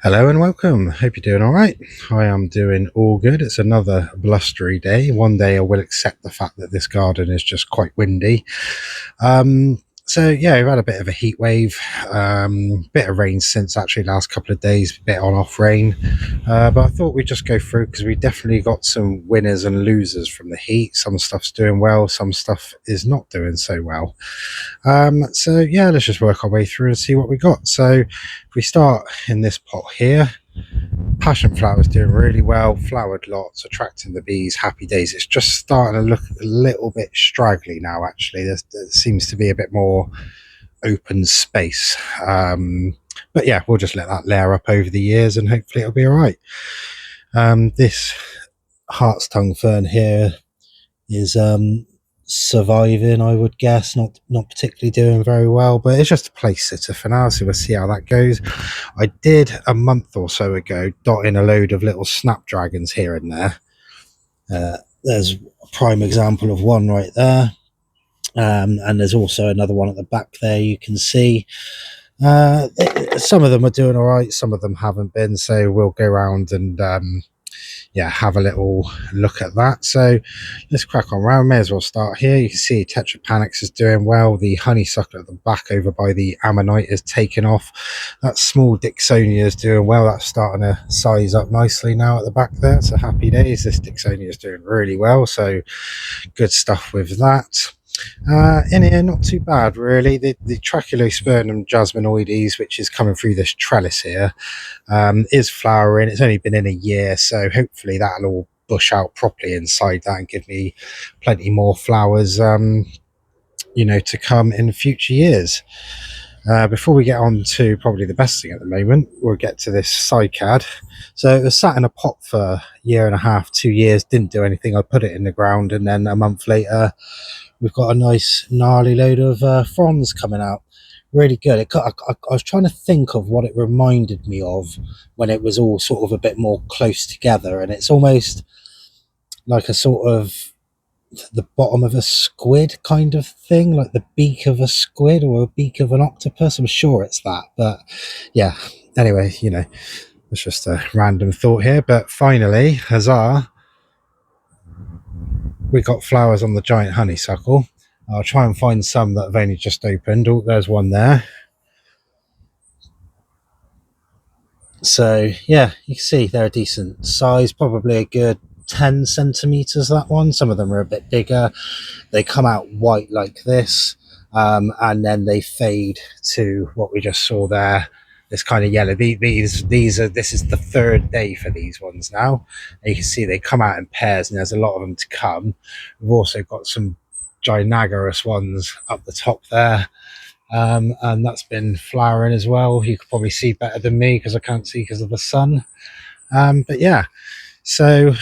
Hello and welcome. Hope you're doing all right. I am doing all good. It's another blustery day. One day I will accept the fact that this garden is just quite windy. So yeah, we've had a bit of a heat wave, bit of rain since actually last couple of days, bit on off rain. But I thought we'd just go through because we definitely got some winners and losers from the heat. Some stuff's doing well, some stuff is not doing so well. So yeah, let's just work our way through and see what we got. So if we start in this pot here, passion flowers doing really well, flowered lots, attracting the bees, happy days. It's just starting to look a little bit straggly now, actually. There seems to be a bit more open space. But yeah, we'll just let that layer up over the years and hopefully it'll be all right. This heart's tongue fern here is surviving, I would guess, not particularly doing very well, but it's just a place sitter for now, so we'll see how that goes. I did a month or so ago dot in a load of little snapdragons here and there. There's a prime example of one right there, and there's also another one at the back there you can see. Some of them are doing all right, some of them haven't been, so we'll go around and yeah, have a little look at that. So let's crack on round. May as well start here. You can see Tetrapanax is doing well. The honeysuckle at the back over by the ammonite is taken off. That small Dixonia is doing well. That's starting to size up nicely now at the back there. So happy days. This Dixonia is doing really well. So good stuff with that. In here, not too bad really. The Traculospermum jasminoides, which is coming through this trellis here, is flowering. It's only been in a year, so hopefully that'll all bush out properly inside that and give me plenty more flowers, to come in future years. Before we get on to probably the best thing at the moment, we'll get to this cycad. So it was sat in a pot for a year and a half, 2 years, didn't do anything. I put it in the ground, and then a month later, we've got a nice gnarly load of fronds coming out. Really good. I was trying to think of what it reminded me of when it was all sort of a bit more close together, and it's almost like a sort of the bottom of a squid kind of thing, like the beak of a squid or a beak of an octopus. I'm sure it's that, but yeah. Anyway, it's just a random thought here. But finally, huzzah! We got flowers on the giant honeysuckle. I'll try and find some that have only just opened. Oh, there's one there. So yeah, you can see they're a decent size, probably a good 10 centimeters, that one. Some of them are a bit bigger. They come out white like this, and then they fade to what we just saw there, this kind of yellow. This is the third day for these ones now, and you can see they come out in pairs, and there's a lot of them to come. We've also got some ginagarous ones up the top there, and that's been flowering as well. You could probably see better than me because I can't see because of the sun. But yeah, so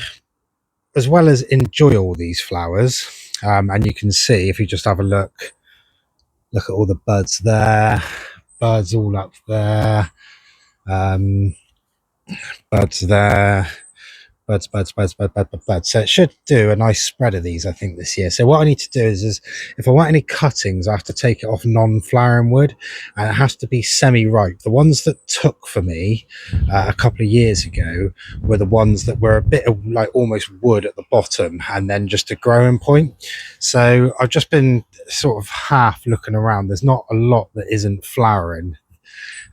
as well as enjoy all these flowers, and you can see if you just have a look at all the buds there, buds all up there, buds there, buds. So it should do a nice spread of these, I think, this year. So what I need to do is if I want any cuttings, I have to take it off non-flowering wood, and it has to be semi-ripe. The ones that took for me a couple of years ago were the ones that were a bit of like almost wood at the bottom and then just a growing point. So I've just been sort of half looking around. There's not a lot that isn't flowering,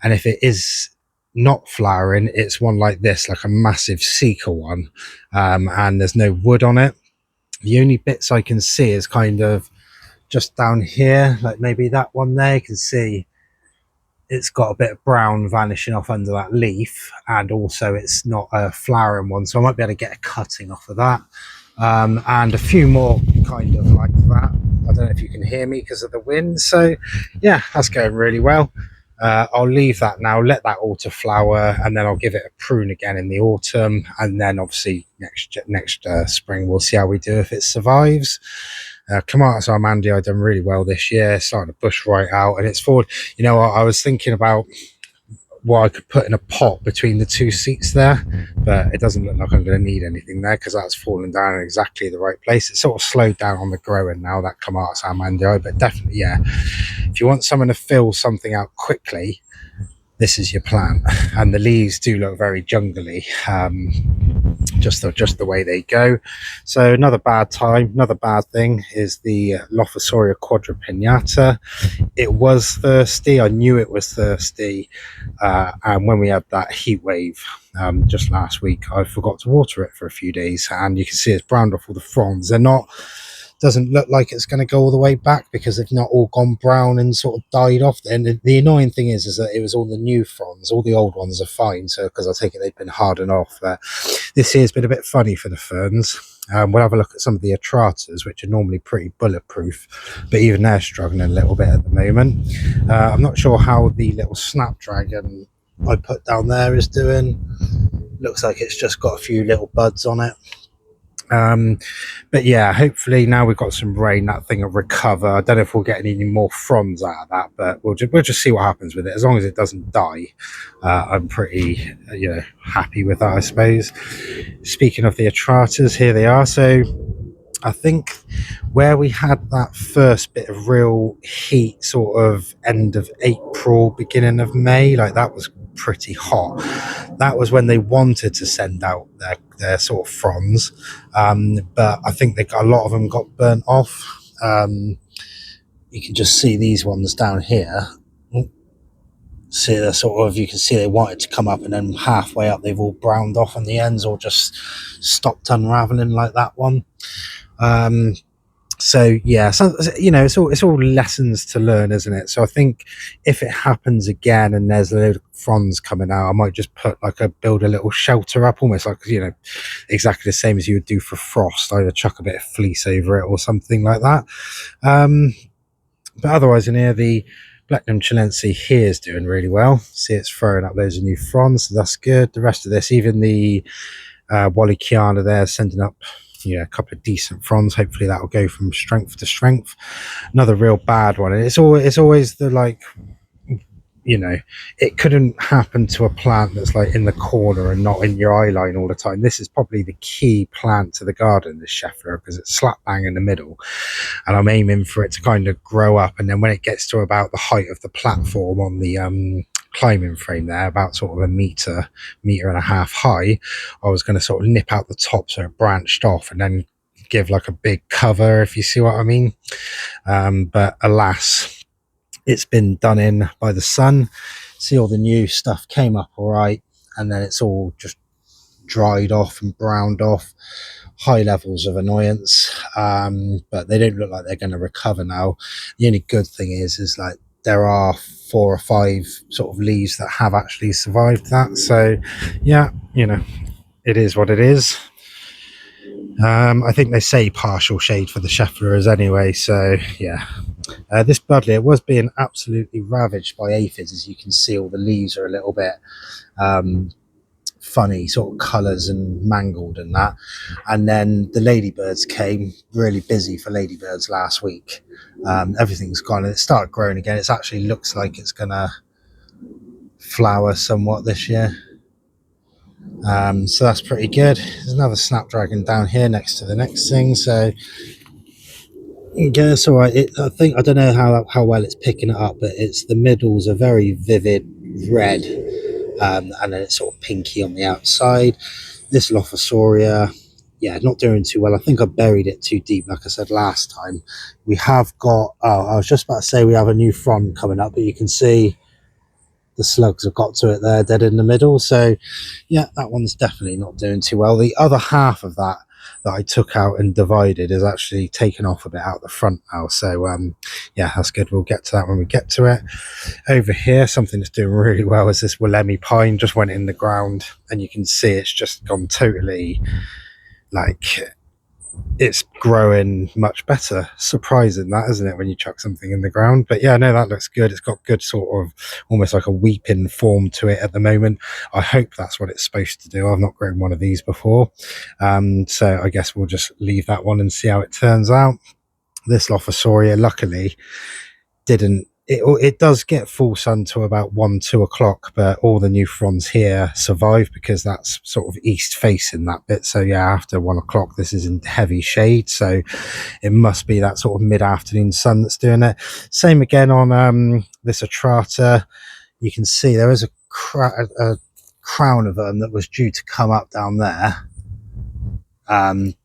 and if it is not flowering, it's one like this, like a massive seeker one, and there's no wood on it. The only bits I can see is kind of just down here, like maybe that one there. You can see it's got a bit of brown vanishing off under that leaf, and also it's not a flowering one, so I might be able to get a cutting off of that, and a few more kind of like that. I don't know if you can hear me because of the wind. So yeah, that's going really well. I'll leave that now, let that all to flower, and then I'll give it a prune again in the autumn, and then obviously next spring we'll see how we do if it survives. Clematis armandii I've done really well this year, starting to bush right out, and it's forward. I was thinking about what I could put in a pot between the two seats there, but it doesn't look like I'm going to need anything there because that's fallen down in exactly the right place. It's sort of slowed down on the growing now, that Clematis armandii, but definitely, yeah, if you want someone to fill something out quickly, this is your plant. And the leaves do look very jungly, just the way they go. So another bad thing is the Lophosoria quadripinata. It was thirsty. I knew it was thirsty, and when we had that heat wave just last week, I forgot to water it for a few days, and you can see it's browned off all the fronds. They're not, doesn't look like it's going to go all the way back because they've not all gone brown and sort of died off. And the annoying thing is that it was all the new fronds. All the old ones are fine, so because I take it they've been hardened off. But this year's been a bit funny for the ferns. We'll have a look at some of the atratas, which are normally pretty bulletproof, but even they're struggling a little bit at the moment. I'm not sure how the little snapdragon I put down there is doing. Looks like it's just got a few little buds on it. But yeah, hopefully now we've got some rain, that thing will recover. I don't know if we'll get any more fronds out of that, but we'll just see what happens with it. As long as it doesn't die, I'm pretty happy with that, I suppose. Speaking of the atratas, here they are. So I think where we had that first bit of real heat, sort of end of April, beginning of May, like that was pretty hot. That was when they wanted to send out their sort of fronds, but I think a lot of them got burnt off. You can just see these ones down here. See, they're sort of, you can see they wanted to come up, and then halfway up they've all browned off on the ends or just stopped unraveling, like that one. So yeah, so it's all lessons to learn, isn't it? So I think if it happens again and there's a load of fronds coming out, I might just build a little shelter up, almost like exactly the same as you would do for frost. Either chuck a bit of fleece over it or something like that. But otherwise, in here, the Blechnum chilense here is doing really well. See, it's throwing up loads of new fronds, so that's good. The rest of this, even the Wallichiana there, sending up a couple of decent fronds. Hopefully that will go from strength to strength. Another real bad one, and it's always the it couldn't happen to a plant that's like in the corner and not in your eye line all the time. This is probably the key plant to the garden, this schefflera, because it's slap bang in the middle, and I'm aiming for it to kind of grow up, and then when it gets to about the height of the platform on the climbing frame there, about sort of a meter and a half high, I was going to sort of nip out the top so it branched off and then give like a big cover, if you see what I mean. But alas, it's been done in by the sun. See, all the new stuff came up all right, and then it's all just dried off and browned off. High levels of annoyance, but they don't look like they're going to recover now. The only good thing is like there are 4 or 5 sort of leaves that have actually survived that. So yeah, it is what it is. I think they say partial shade for the scheffleras anyway, so yeah. This buddleia, it was being absolutely ravaged by aphids. As you can see, all the leaves are a little bit funny sort of colours and mangled and that. And then the ladybirds came, really busy for ladybirds last week. Everything's gone and it started growing again. It actually looks like it's gonna flower somewhat this year. So that's pretty good. There's another snapdragon down here next to the next thing, so yeah, it's all right. I don't know how well it's picking it up, but the middles are very vivid red, and then it's sort of pinky on the outside. This lophosoria, yeah, not doing too well. I think I buried it too deep, like I said last time. We have got, I was just about to say we have a new frond coming up, but you can see the slugs have got to it there, dead in the middle. So yeah, that one's definitely not doing too well. The other half of that I took out and divided is actually taken off a bit out the front now. So yeah, that's good. We'll get to that when we get to it. Over here, something that's doing really well is this Willemi pine. Just went in the ground and you can see it's just gone totally, like, it's growing much better. Surprising that, isn't it, when you chuck something in the ground? But yeah, no, that looks good. It's got good sort of almost like a weeping form to it at the moment. I hope that's what it's supposed to do. I've not grown one of these before, so I guess we'll just leave that one and see how it turns out. This lophosoria, luckily, didn't. It does get full sun to about 1-2 o'clock, but all the new fronds here survive because that's sort of east facing that bit. So yeah, after 1 o'clock, this is in heavy shade, so it must be that sort of mid-afternoon sun that's doing it. Same again on this atrata. you can see there is a crown of them that was due to come up down there.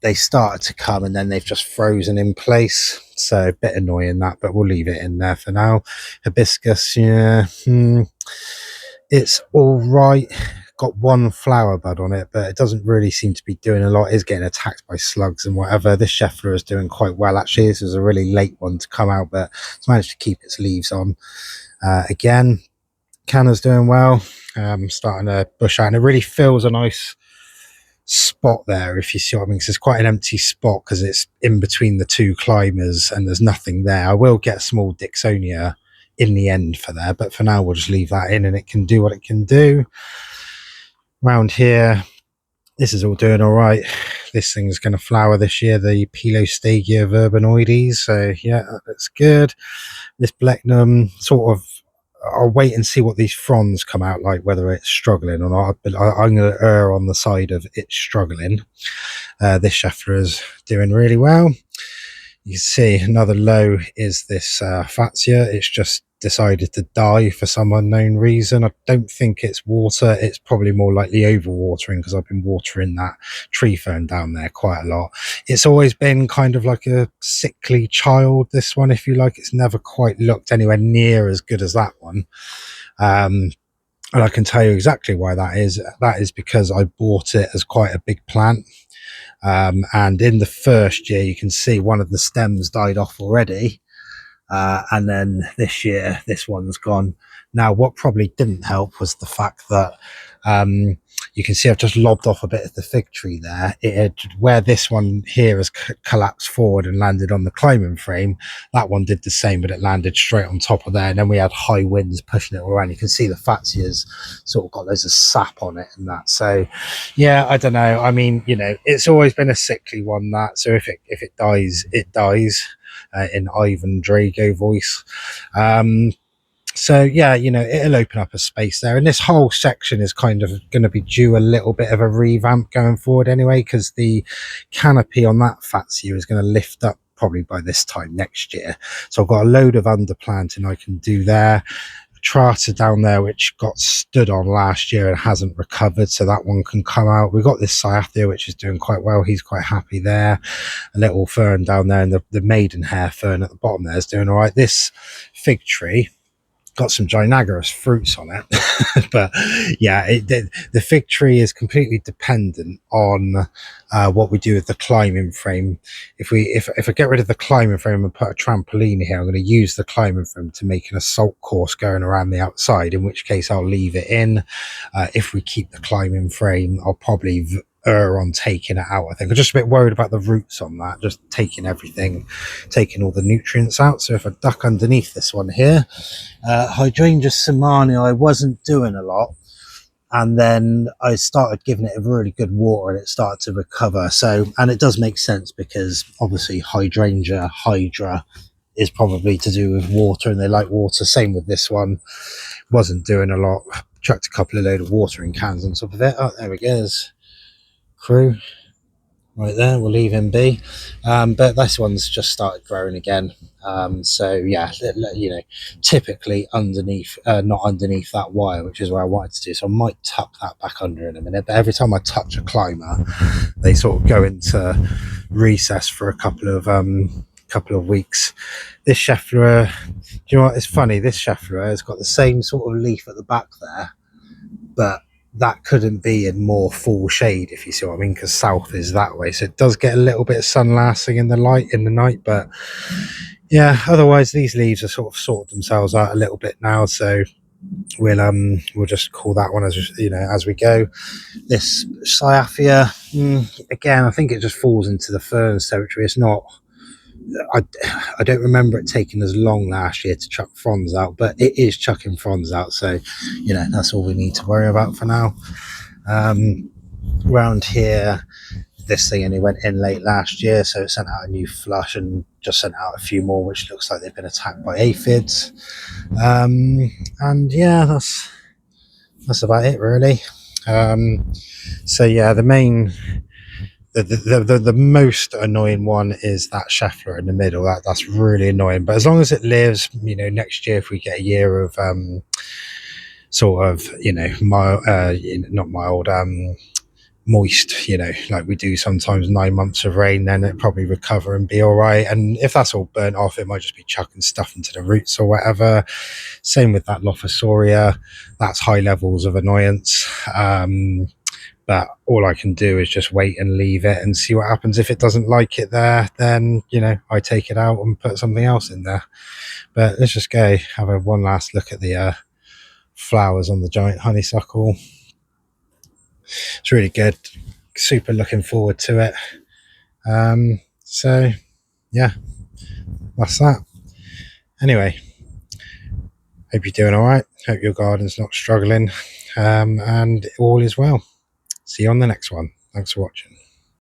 They started to come and then they've just frozen in place, so a bit annoying that, but we'll leave it in there for now. Hibiscus, yeah, it's all right. Got one flower bud on it, but it doesn't really seem to be doing a lot. It's getting attacked by slugs and whatever. This schefflera is doing quite well, actually. This was a really late one to come out, but it's managed to keep its leaves on. Again, Canna's doing well, starting to bush out, and it really feels a nice spot there, if you see what I mean, because it's quite an empty spot because it's in between the two climbers and there's nothing there. I will get a small Dixonia in the end for there, but for now we'll just leave that in and it can do what it can do. Round here, this is all doing all right. This thing's going to flower this year, the Pilostagia verbanoides, so yeah, that's good. This Blechnum, sort of, I'll wait and see what these fronds come out like, whether it's struggling or not, but I'm going to err on the side of it's struggling. This schefflera is doing really well. You can see another low is this Fatsia. It's just decided to die for some unknown reason. I don't think it's water. It's probably more likely overwatering because I've been watering that tree fern down there quite a lot. It's always been kind of like a sickly child, this one, if you like. It's never quite looked anywhere near as good as that one. And I can tell you exactly why that is. That is because I bought it as quite a big plant. And in the first year, you can see one of the stems died off already. And then this year, this one's gone. Now, what probably didn't help was the fact that you can see I've just lobbed off a bit of the fig tree there. Where this one here has collapsed forward and landed on the climbing frame, that one did the same, but it landed straight on top of there. And then we had high winds pushing it all around. You can see the Fatsia's sort of got loads of sap on it and that. So, yeah, I don't know. I mean, you know, it's always been a sickly one, that. So if it dies, it dies. In Ivan Drago voice. So yeah, you know, it'll open up a space there, and this whole section is kind of going to be due a little bit of a revamp going forward anyway, because the canopy on that Fatsia is going to lift up probably by this time next year. So I've got a load of underplanting I can do there. Trata down there which got stood on last year and hasn't recovered, so that one can come out. We've got this Cyathea which is doing quite well. He's quite happy there. A little fern down there, and the maidenhair fern at the bottom there is doing all right. This fig tree got some gynagarous fruits on it. But yeah, the fig tree is completely dependent on what we do with the climbing frame. If I get rid of the climbing frame and put a trampoline here, I'm going to use the climbing frame to make an assault course going around the outside, in which case I'll leave it in. If we keep the climbing frame, I'll probably err on taking it out. I think I'm just a bit worried about the roots on that, just taking everything, taking all the nutrients out. So if I duck underneath this one here, Hydrangea Simani, I wasn't doing a lot, and then I started giving it a really good water and it started to recover. So, and it does make sense because obviously Hydra is probably to do with water, and they like water. Same with this one, wasn't doing a lot, chucked a couple of load of watering cans on top of it. Oh, there we go, there's Crew right there, we'll leave him be. But this one's just started growing again. So yeah, you know, typically underneath, not underneath that wire, which is where I wanted to do. So I might tuck that back under in a minute. But every time I touch a climber, they sort of go into recess for a couple of weeks. This schefflera, do you know what? It's funny. This schefflera has got the same sort of leaf at the back there, but that couldn't be in more full shade, if you see what I mean, because south is that way, so it does get a little bit of sun lasting in the night. But yeah, otherwise these leaves are sort of sorted themselves out a little bit now, so we'll just call that one as, you know, as we go. This Cyathea, again, I think it just falls into the ferns territory. It's not, I don't remember it taking as long last year to chuck fronds out, but it is chucking fronds out, so you know, that's all we need to worry about for now. Round here, this thing only went in late last year, so it sent out a new flush and just sent out a few more, which looks like they've been attacked by aphids. And yeah, that's about it really. So yeah, the main, the most annoying one is that schefflera in the middle. That's really annoying, but as long as it lives, you know, next year if we get a year of sort of, mild, not mild, moist, like we do sometimes 9 months of rain, then it probably recover and be all right. And if that's all burnt off, it might just be chucking stuff into the roots or whatever. Same with that lophosoria, that's high levels of annoyance. But all I can do is just wait and leave it and see what happens. If it doesn't like it there, then I take it out and put something else in there. But let's just go have one last look at the flowers on the giant honeysuckle. It's really good. Super looking forward to it. So yeah, that's that. Anyway, hope you're doing all right. Hope your garden's not struggling, and all is well. See you on the next one. Thanks for watching.